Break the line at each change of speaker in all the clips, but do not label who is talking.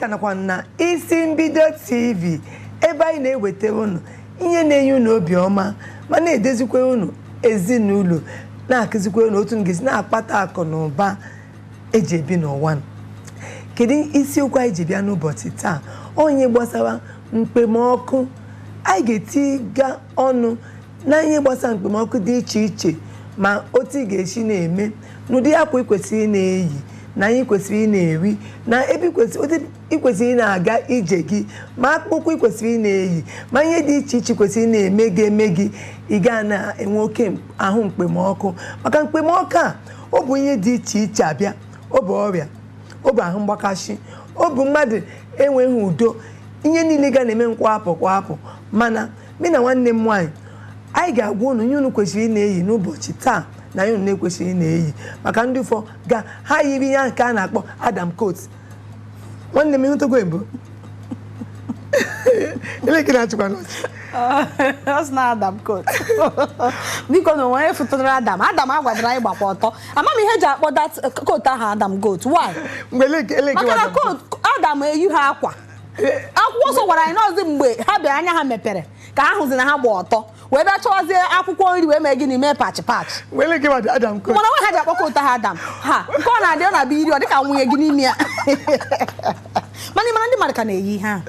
ka nakwa na isi mbido TV ebe anyị na-ewetara unu ihe na-enye unu obiọma ma na-edezikwa unu ezinụlọ na-akụzikwa unu otu ngezi na-akpata akụ na ụba eji ebi n'ụwa. Kedu isiokwu anyị ji bịa n'ụbọchị taa? Onye gbasara mkpemọkụ. Anyị ga-etiga ọnụ na ihe gbasara mkpemọkụ dị iche iche, ma otu ị ga-esi na-eme, n'ụdị akwa ikwesịrị na-eyi, na ihe kwesịrị na-eri, na ebe ikwesịrị na-aga ije gị, ma akpụkpọ ikwesịrị na-eyi, ma ihe dị iche iche kwesịrị na-eme ga-eme gị ị ga na-enwe oke ahụ mkpemọkụ. Maka mkpemọkụ a, ọ bụ ihe dị iche iche abịa. Ọ bụ ọrịa, ọ bụ ahụ mgbakashi, ọ bụ mmadụ enweghị udo, ihe niile ga na-eme kwa apụ. Mana mụ na nwanne m nwaanyị anyị ga-agwa unu ihe unu kwesịrị na-eyi n'ụbọchị taa na ihe unu na-ekwesịrị na-eyi. Maka ndị ụfọ ga ha yiri ihe nke a na-akpọ Adam coat. Nwanne m ịhụtagwo Igbo elekere achịkwa n'ọchị.
That's not Adam coat. Because no one futara Adam agwadara anyị gbakwa ọtọ. Amam ihe ji akpọ that coat aha Adam goat. Why? Maka coat Adam eyi ha akwa. Akwụkwọ nsọ gwara anyị n'ọzi mgbe ha bịara anya ha mepere ka ha hụzi na ha gba ọtọ. Wee bịa chọwazie akwụkwọ nri wee mee gịnị mee patch.
Mana
nwa ha ji akpọ coat ha Adam. Ha nke ọ na-adị ọ na-abịa iri ọ dịka nwunye gị n'ime ya. Mana ndị mmadụ ka na-eyi ha.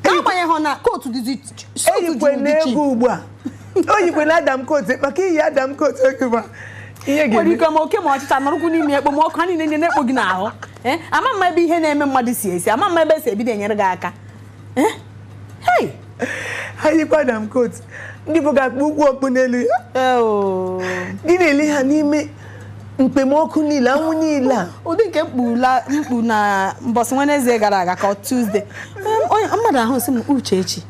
Agbanyeghị na coat dịzi
eyikwe n'egwu ugbu a. Oyikwe na Adam coat maka iyi Adam coat okeba. Ihe gị.
Nwere ike ma oke ma ọchịcha nọrọkwu n'ime ekpomọkụ ha niile na-ekpo gị n'ahụ. Ama mma ebe ihe na-eme mmadụ si esi, ama mma ebe esi ebido enyere gị aka. Hey!
Ha yikwa Adam coat. Ndị bụ ga-akpụ ụkwụ okpu n'elu ya. Gị na-ele ha n'ime mkpemọkụ niile, anwụ niile a.
Ụdị nke mkpu na mbọsị Wednesday gara aga ka Tuesday. Mmadụ ahụ sị m Uchechi,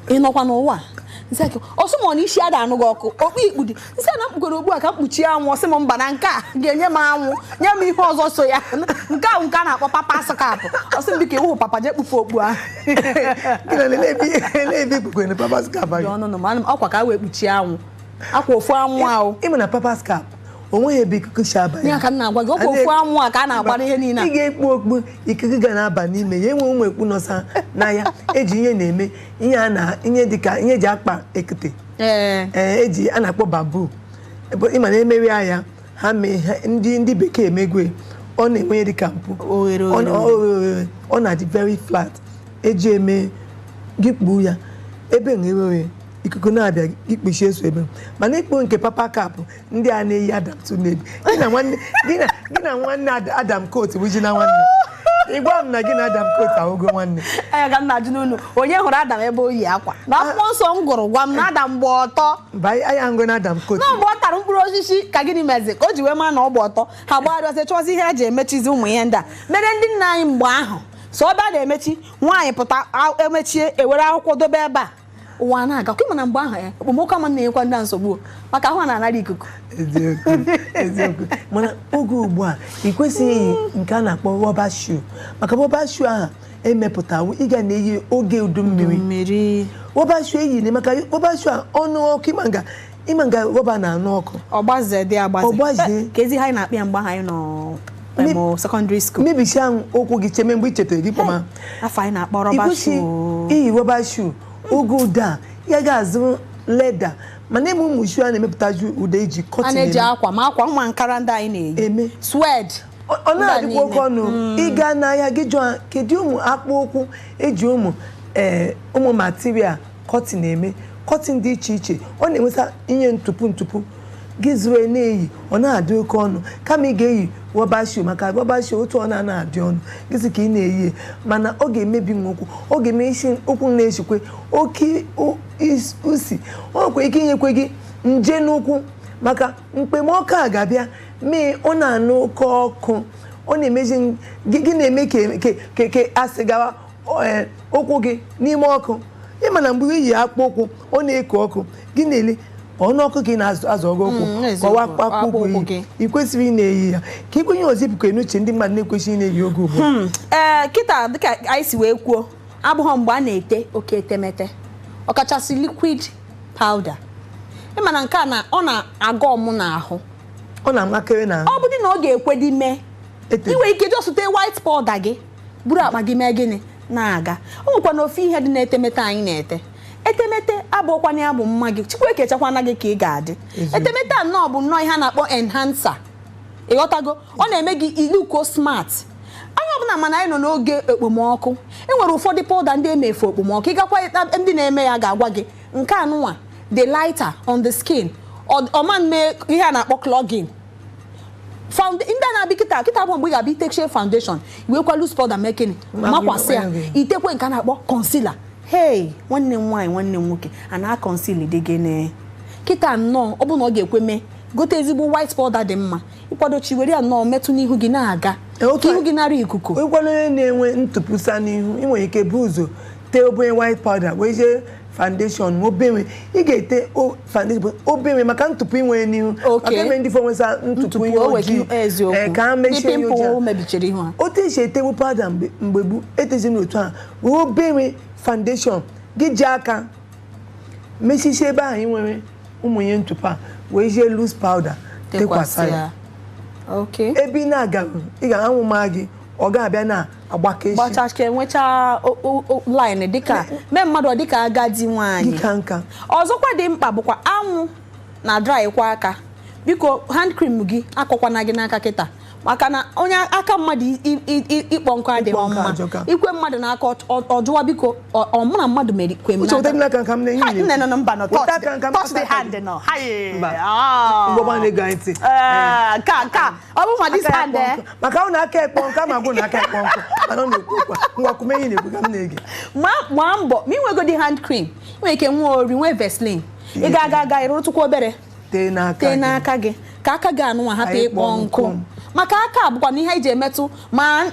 ị nọkwa n'ụwa? Nsị aka ọsụmọ na isi ada anụ gị ọkụ okpu ikpu dị. Nsị na mkpugoro ugbu a ka mkpuchi anwụ ọsị m mba na nke a ga-enye m anwụ nye m ihe ọzọ so ya. Nke ahụ nke a na-akpọ papa skap. Ọsị m biko ịwụ papa je kpufe okpu ahụ.
Ebe ikpukwe na papa skap anyị.
Ọnụnụ ma ọkwa ka a wee kpuchie anwụ. Akwa ofu anwụ ahụ.
Ịmụ na papa skap onweghị ebe ikuku si aba
ya. Ka m na-agwa gị ọkwa ofu anwụ a ka a na-agbara ihe niile.
Ị ga-ekpu okpu ikuku ga na-aba n'ime ya, enwe ụmụ ekpu nọsa na ya eji ihe na-eme ihe dịka ihe ji akpa ekete eji a na-akpọ babu. Ịma na emeri ya ha mee ndị bekee emegwe ọ na-enwe dịka mpụ ọ na-adị very flat eji eme gị kpuo ya ebe nwewe ikuku na-abịa ikpuchi eso ebe. Mana ikpu nke papa kapụ ndị a na-eyi Adam tunebi gị na nwanne Adam coat bụ ji na nwanne. Ịgwa m na gị na Adam coat ahụgo nwanne.
Ga m na-ajụ n'unu onye hụrụ Adam ebe o yi akwa na akwụkwọ nsọ m gụrụ gwa m na Adam gba ọtọ.
Anya ngụ na Adam coat
na mgbe ọ tara mkpụrụ osisi ka gịnị mezi ka o ji wee maa na ọ gba ọtọ. Ha gbagharịọsị chọzi ihe ha ji emechizi ụmụ ihe ndị a mere ndị nna anyị mgbe ahụ. So ọ bịa na-emechi nwaanyị pụta emechie ewere akwụkwọ dobe ebe a ụwa na-aga. Kwa na mgbe ahụ ya okpomọkụ ama na-enyekwa ndị nsogbu maka ahụ na-anara ikuku.
Eziokwu. Mana oge ugbu a ị kwesịghị iyi nke a na-akpọ rọba shoe. Maka rọba shoe ahụ emepụtawo ị ga na-eyi oge udu mmiri. Rọba shoe eyi na maka rọba shoe a ọnụ ọkụ ịma nga rọba na-anụ ọkụ.
Ọgbaze dị agbaze. Ka ezi ha anyị na-akpị ya mgbe ahụ anyị nọ secondary school.
Mebisia ụkwụ gị cheme mgbe i chetara gị kpọma.
Afọ anyị na-akpọ rọba shoe.
Iyi rọba shoe oge ụda ya ga-azụ leda. Mana eme ụmụ shoe a na-emepụtaju ụda eji kọtin.
A na-eji akwa ma akwa nwa nkara ndị anyị na-eyi.
Eme
swed.
Ọ na-adịkwa oke ọnụ. Ịga n'ahịa gị jụọ kedu ụmụ akpụ ụkwụ eji ụmụ material kọtin eme. Kọtin dị iche iche ọ na-enweta ihe ntụpụ gị zụrụ na-eyi ọ na-adị oke ọnụ kama ị ga-eyi rọba shoe. Maka rọba shoe otu ọ na-adị ọnụ gịsị ka ị na-eyi mana ọ ga-emebi nwokwu, ọ ga-eme isi ụkwụ na-echikwe oke usi, ọ nwekwa ike inyekwe gị nje n'ụkwụ. Maka mkpemọkụ a ga-abịa mee ọ na-anụ oke ọkụ, ọ na-emezi gị na-eme ka asịgawa ụkwụ gị n'ime ọkụ. Ịma na mgbe iyi akpụ ụkwụ ọ na-eko ọkụ gị na-ele ọnụ ọkụ gị na-azụ ọgụ ụkwụ kọwa akpụkpọ gị ị kwesịrị ị na-eyi ya ka ikwenye ozi bụkwa n'uche ndị mmadụ na-ekwesịghị na-eyi oge ugbu
a. Kịta dịka anyị si wee kwuo abụghị mgbe a na-ete oke etemete ọkachasị liquid powder. Ịma na nke a na ọ na-aga ọmụ n'ahụ,
ọ na-amakere n'ahụ.
Ọ bụ dị na ọ ga-ekwe dị mee i nwere ike jọsụte white powder gị buru akpa gị mee gịnị na-aga. O nwekwa na ofe ihe dị na-etemete anyị na-ete etemete abụọkwana ya bụ mma gị Chukwu ekechakwana gị ka ị ga-adị. Etemete a nnọọ bụ nnọọ ihe a na-akpọ enhancer. Ịghọtago ọ na-eme gị iluko smart. Anyị ọbụla mana anyị nọ n'oge okpomọkụ enwere ụfọdụ powder ndị emefu okpomọkụ ịgakwa ndị na-eme ya ga-agwa gị nke anụnwa the lighter on the skin ọma mee ihe a na-akpọ clogging. Ndị na-abịa kịta bụ mgbe ị ga-abịa itekshie foundation iwekwa loose powder making makwasị ya itekwe nke a na-akpọ concealer. Hey nwanne m nwaanyị nwanne m nwoke a na-akọnsili dị gị kịta nnọọ ọ bụ na ọ ga-ekwe mee gote ezigbo white powder dị mma ịkwadochi were ya nnọọ metụ n'ihu gị na-aga ka ihu gị nara ikuku.
Ịkwana onye na-enwe ntụpụsa n'ihu ị nwere ike bụ ụzọ tee obere white powder wee jee foundation obere ị ga-ete foundation obere maka ntụpụ inwe n'ihu maka eme ndị fọ nwesa ntụpụ ihe ojii ka ha mechie ihe ojii otu esi etewu powder mgbe gbu etezi n'otu a wee obere foundation gị ji aka mechisie ebe ahụ ị nwere ụmụ ihe ntụpụ a wee jee loose powder tekwasa ya ebe ị na-aga ị ga-anwụ ma gị ọ ga-abịa na-agbake
gbachake enwecha line dịka mee mmadụ dịka agadi nwaanyị
dịka nka.
Ọzọkwa dị mkpa bụkwa anwụ na dry kwa aka biko hand cream gị akọkwana gị n'aka kịta maka na onye aka mmadụ ịkpọ nkụ adịghị mma ikwe mmadụ n'aka ọjụwa biko ọmụ na mmadụ mere kwe m
n'aka
touch the hand no ka ọ bụ ma this hand
maka ọ na-aka ekpọ nkụ ma bụ na-aka ekpọ nkụ mana ọ na-ekwu okwu ngwa kume ihe na-ekwu ka m na-ege
ma mbọ ma inwego dị hand cream nwere ike nwe ori nwee Vaseline ị ga-aga ịrụtụkwa obere tee n'aka gị ka aka gị anụnwa hapụ ịkpọ nkụ maka aka bụkwa na ihe iji emetụ ma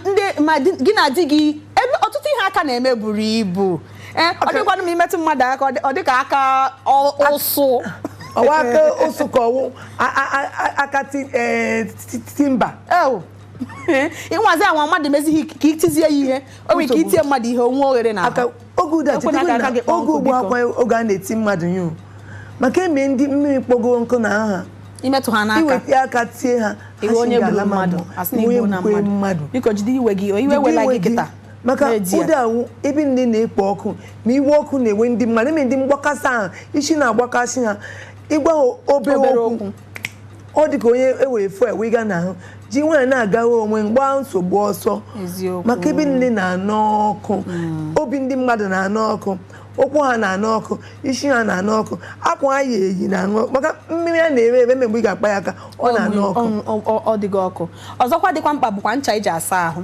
gị na di gị ebe ọtụtụ ihe aka na-eme buru ibu ọ dịkwanụ ma imetụ mmadụ aka ọ dịka aka ụsụ
ọwa aka ụsụ ka ọwụ aka timba
ịnwazi anwa mmadụ mezighị ka itizie ya ihe o nwere ike itie mmadụ ihe onwe oghere na
oge ugbu akwa oge a na-eti mmadụ yu maka eme ndị mmiri kpọgo nkụ na aha
imetụ ha n'aka
iweta aka tie ha
iwe onye gburu mmadụ asị na igbo na mmadụ biko jide iwe gị iwe wela gị kịta
maka ụdị awụ ebe ndị na-ekpo ọkụ ma iwe ọkụ na-ewe ndị mmadụ eme ndị mgbakasị ahụ isi na-agbakasị ha ịgwa obere okwu ọ dị ka onye ewere fuel wega n'ahụ ji nwere na-agawa onwe mgba nsogbu ọsọ maka ebe ndị na-anọ ọkụ obi ndị mmadụ na-anọ ọkụ okwu ha na-anọ ọkụ isi ha na-anọ ọkụ akwa ha yi na-anọ maka mmiri a na-ere ebe mgbe ị ga-akpa ya aka ọ na-anọ ọkụ
ọ dịghị ọkụ. Ọzọkwa dịkwa mkpa bụkwa ncha iji asa ahụ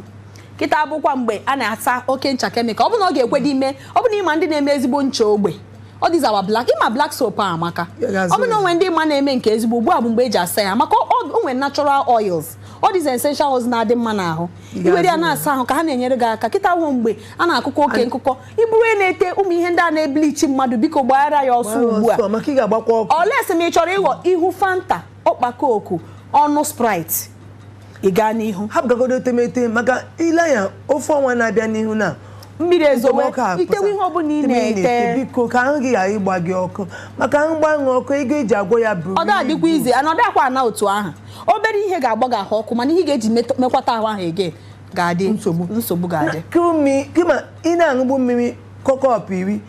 kịta abụkwa mgbe a na-asa oke ncha kemikal ọ bụ na ọ ga-ekwe dị ime ọ bụ na ịma ndị na-eme ezigbo ncha ogbe ọ dịzawa black ịma black soap a amaka ọ bụ na onwe ndị ịma na-eme nke ezigbo ugbu a bụ mgbe eji asa ya maka o nwere natural oils ọ dịzi essential oils na-adị mma n'ahụ iwere ya na-asa ahụ ka ha na-enyere gị aka kịta hụ mgbe a na-akụkọ oke nkụkọ iburu na-ete ụmụ ihe ndị a na-eblichi mmadụ biko gbaghara ya ọsọ ugbu a olesi ma ị chọrọ ịghọ ihu Fanta ọkpa koku ọnụ Sprite ị gaa n'ihu
ha bụgagodo temete maka ile anya ofe ọnwa na-abịa n'ihu na
mmiri ezowe itewe ihe ọbụla ị na-ete
biko ka ahụ gị ghara ịgba gị ọkụ maka ahụ gbanwe ọkụ ego eji agwọ ya bụrụ
ọ da-adịkwa ize anọdụ akwa na otu ahụ obere ihe ga-agba gị ahụ ọkụ mana ihe ga-eji mekwata ahụ ege ga-adị nsogbu ga-adị
kama ị na-aṅụgbu mmiri kọpụ 10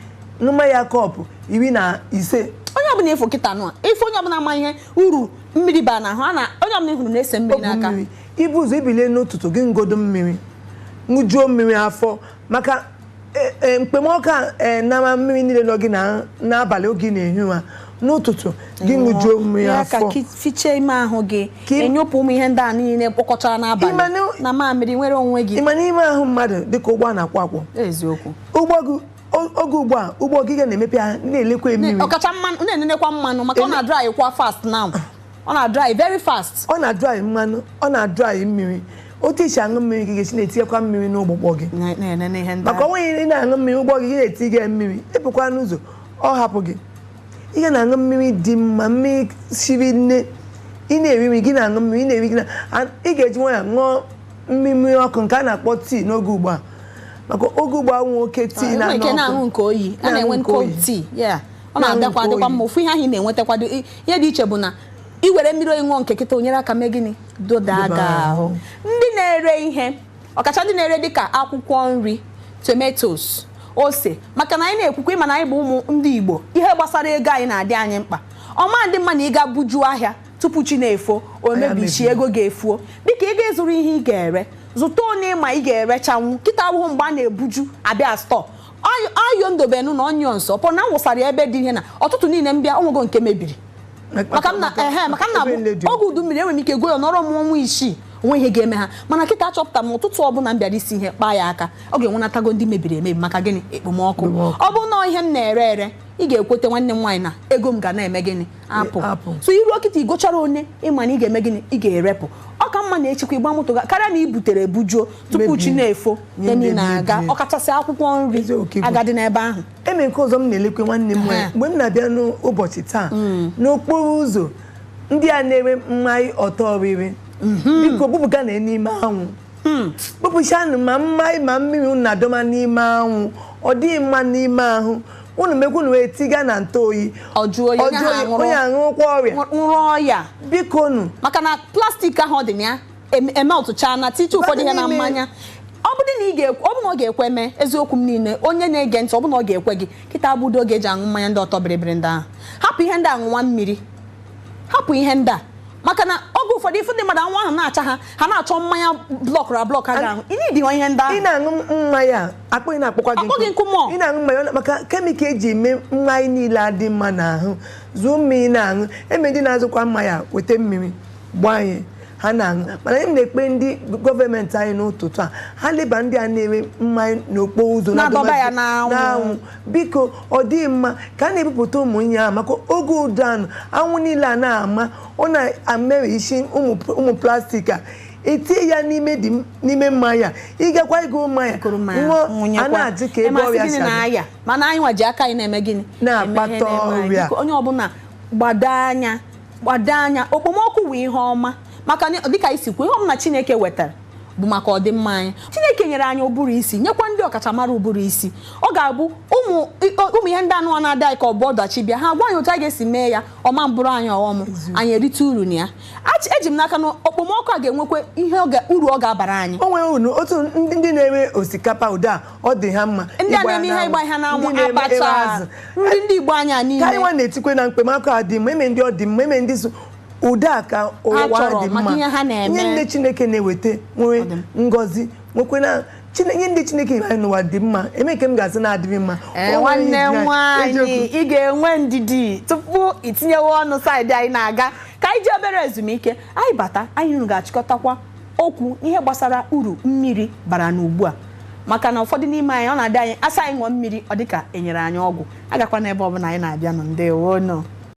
ṅụma ya kọpụ 15
onye ọbụla ịfụ kịta nụ ife onye ọbụla ma ihe uru mmiri ba na ahụ onye ọbụla ịhụrụ na-ese mmiri n'aka
ibu ụzọ ibile n'ụtụtụ gị ngodo mmiri ṅụjuo mmiri afọ maka mkpemọkụ nama mmiri niile nọ gị n'abalị oge na-ehi ụra n'ụtụtụ gị ṅụjuo mmiri afọ
ka fichie ime ahụ gị enyopụ ụmụ ihe ndị a niile kpọkọchara n'abalị na mamịrị nwere onwe gị
ịma n'ime ahụ mmadụ dịka ụgbọ na-akwọ akwọ
eziokwu
oge ugbu a ụgbọ gị ga-emepe ha na-elekwa mmiri
ọkacha mmanụ na-enenekwa mmanụ maka ọ na-dry kwa fast now ọ na-dry very fast
ọ na-dry mmanụ ọ na-dry mmiri otu isi aṅụ mmiri gị ga-esi na-etinyekwa mmiri n'ụgbọgbọ gị maka onwe ị na-aṅụ mmiri ụgbọ gị na-eti gị mmiri epụkwa n'ụzọ ọ hapụ gị ị ga na-aṅụ mmiri dị mma mmiri siri nne ị na-eri nri gị na-aṅụ mmiri ị na-eri gị ị ga-eji nwayọ ṅụọ mmiri ọkụ nke a na-akpọ tii n'oge ugbu a maka oge ugbu a nwe oke tii
na-aṅụ nke oyi a na-enwe cold tea ọ na-adakwa adịkwa mma ofu ihe ahụ ị na-enwetakwado ihe dị iche bụ na iwere mmiri oyi ṅụọ nke kịta onyere aka mee gịnị doda aga ahụ ndị na-ere ihe ọkacha ndị na-ere dịka akwụkwọ nri, tomatoes, ose, maka na anyị na-ekwukwa ịma na anyị bụ ụmụ ndị Igbo, ihe gbasara ego anyị na-adị anyị mkpa. Ọma dị mma na ị ga bujuo ahịa tupu chi na-efo o mebichi ego ga-efuo. Dịka ị ga-ezuru ihe ị ga-ere, zụta onye ma ị ga-erechanwu. Kịta abụghị mgbe a na-ebuju abịa stọọ ayo ndobenu na onions ọpọ na nwụsara ebe dị ihe na ọtụtụ niile mbịa onwego nke mebiri maka na bụ oge udu mmiri enwere ike go ya nọrọ m ọnwa 6 onwe ihe ga-eme ha mana kịta achọpụta m ụtụtụ ọbụla mbịara isi ihe kpaa ya aka ọ ga-enwenatago ndị mebiri emebi maka gịnị ekpomọkụ ọ bụ na ihe m na-ere ere ị ga-ekwete nwanne m nwaanyị na ego m ga na-eme gịnị apụ so iru okịta igochara onye ịma na ị ga-eme gịnị ị ga-erepụ ọ ka mma na-echekwa ịgba moto karịa na i butere ebujuo tupu chi na-efo ya niile na-aga ọkachasị akwụkwọ nri agadi n'ebe ahụ
eme nke ọzọ m na-elekwe nwanne m nwaanyị mgbe m na-abịa n'ụbọchị taa n'okporo ụzọ ndị a na-ere mmanya ọtọ riri biko bụpụga na n'ime anwụ bụpụchanụ ma mmanya ma mmiri unu na-adọma n'ime anwụ ọ dịghị mma n'ime ahụ unu mekwu na wee tiga na ntụ oyi onye aṅụkwa
ọrịa
biko nụ
maka na plastik ahụ dị na ya eme ọtụcha na ticha ụfọdụ ihe na mmanya ọ bụrụ na ọ bụ na ọ ga-ekwe mee eziokwu m niile onye na-ege ntị ọ bụ na ọ ga-ekwe gị kịta abụdo oge eji aṅụ mmanya ndị ọtọ biribiri ndị ahụ hapụ ihe ndị aṅụnwa mmiri hapụ ihe ndị a maka na oge ụfọdụ ifu ndị mmadụ anwụ ahụ na-acha ha na-achọ mmanya blọk a ga-aṅụ ị na-ịdị ihe ndị ahụ
ị na-aṅụ mmanya akpọghị na-akpọkwa gị
nkụ
ị na-aṅụ mmanya maka kemikal eji eme mmanya niile adị mma n'ahụ zuo mmiri na-aṅụ eme ndị na-azụkwa mmanya weta mmiri gbanye ha na-aṅụ mana m na-ekpe ndị gọọmenti anyị n'ụtụtụ a ha leba ndị a na-ere mmanya n'okporo ụzọ na-anwụ biko ọ dịghị mma ka a na-ebupụta ụmụ ihe ahụ maka oge ụdọ anwụ niile a na-ama ọ na-amere isi ụmụ plastik a etinye ya n'ime mmanya ịgakwa ịgụ mmanya a na-adị ka ebe ọrịa
si mana anyị nwaji aka anyị na-eme gịnị
na-akpata ọrịa
onye ọbụla gbado anya okpomọkụ wụ ihe ọma maka dịka isi kwuo ihe ọbụla Chineke wetara bụ maka ọdịmma anyị Chineke nyere anyị ụbụrụ isi nyekwa ndị ọkachamara ụbụrụ isi ọ ga-abụ ụmụ ihe ndị anụ na-ada anyị ka ọ bụ ọdachi bịa ha gwa anyị otu a ga-esi mee ya ọma mbụrụ anyị ọghọm anyị erite uru na ya eji m n'aka na okpomọkụ a ga-enwekwa ihe uru ọ ga-abara anyị
o nwere unu otu ndị na-ere osikapa ụda ọ dị ha mma
ndị a na-eme ihe ịgba ihe na-anwụ abacha nri ndị Igbo anyị niile
ka anyị nwa na-etikwe na mkpemọkụ a dị mma eme ndị ọ dị mma eme ndị so ụda ka ụwa dị mma ihe ndị Chineke na-eweta nwere ngọzi nwekwena ihe ndị Chineke anyị n'ụwa dị mma eme nke m ga-asị na-adịghị mma
nwanne nwaanyị ị ga-enwe ndidi tupu itinyewe ọnụ saịdị anyị na-aga ka anyị ji obere ezumike anyị bata anyị ga-achịkọtakwa okwu ihe gbasara uru mmiri bara n'ugbu a maka na ụfọdụ n'ime anyị ọ na-adị anyị asa anyị ṅụọ mmiri ọ dịka enyere anyị ọgwụ agakwa n'ebe ọbụla anyị na-abịa nọ ndewo nọ